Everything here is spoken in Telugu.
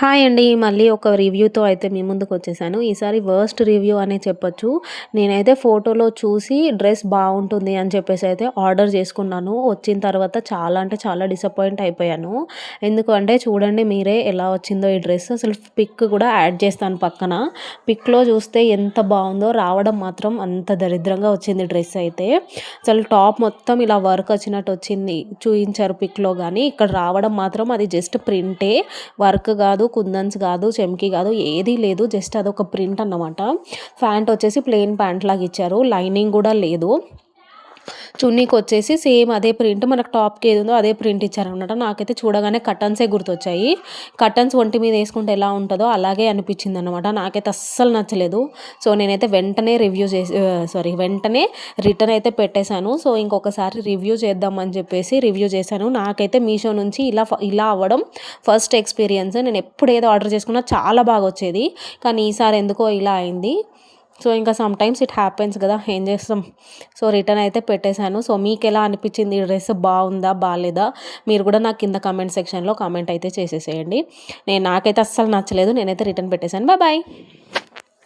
హాయ్ అండి. మళ్ళీ ఒక రివ్యూతో అయితే మీ ముందుకొచ్చేసాను. ఈసారి వర్స్ట్ రివ్యూ అనే చెప్పొచ్చు. నేనైతే ఫోటోలో చూసి డ్రెస్ బావుంటుంది అని చెప్పేసి అయితే ఆర్డర్ చేసుకున్నాను. వచ్చిన తర్వాత చాలా అంటే చాలా డిసప్పాయింట్ అయిపోయాను. ఎందుకు అంటే చూడండి మీరే ఎలా వచ్చిందో ఈ డ్రెస్. అసలు పిక్ కూడా యాడ్ చేస్తాను పక్కన. పిక్‌లో చూస్తే ఎంత బావుందో, రావడం మాత్రం అంత దరిద్రంగా వచ్చింది డ్రెస్ అయితే. అసలు టాప్ మొత్తం ఇలా వర్క్ వచ్చినట్టు వచ్చింది. చూయించారు పిక్‌లో గానీ, ఇక్కడ రావడం మాత్రం అది జస్ట్ ప్రింటే. వర్క్ గాదు, కుందన్స్ గాదు, చెమ్కీ గాదు, ఏదీ లేదు. జస్ట్ అదొక ప్రింట్ అన్నమాట. ప్యాంట్ వచ్చేసి ప్లెయిన్ ప్యాంట్ లాగా ఇచ్చారు. లైనింగ్ గూడా లేదు. చున్నీకొచ్చేసి సేమ్ అదే ప్రింట్ మనకు టాప్‌కి ఏదుందో అదే ప్రింట్ ఇచ్చారనమాట. నాకైతే చూడగానే కర్టన్సే గుర్తొచ్చాయి. కర్టన్స్ ఒంటి మీద ఏసుకుంటే ఎలా ఉంటదో అలాగే అనిపించిందనమాట. నాకైతే అస్సలు నచ్చలేదు. సో, నేనైతే వెంటనే వెంటనే రిటర్న్ అయితే పెట్టేశాను. సో, ఇంకొకసారి రివ్యూ చేద్దామని చెప్పేసి రివ్యూ చేశాను. నాకైతే మీషో నుంచి ఇలా అవ్వడం ఫస్ట్ ఎక్స్‌పీరియన్స్. నేను ఎప్పుడు ఏది ఆర్డర్ చేసుకున్నా చాలా బాగొచ్చేది. కానీ ఈసారి ఎందుకో ఇలా అయింది. సో, ఇంకా సమ్‌టైమ్స్ ఇట్ హ్యాపెన్స్ గదా! ఏం చేస్తాం. సో, రిటర్న్ అయితే పెట్టేశాను. సో, మీకెలా అనిపించింది? ఈ డ్రెస్ బావుందా? బాలేదా? మీరు కూడా నాకు కింద కామెంట్ సెక్షన్‌లో కామెంట్ అయితే చేసేసేయండి. నాకైతే అస్సలు నచ్చలేదు. నేనైతే రిటర్న్ పెట్టేశాను. బాయ్.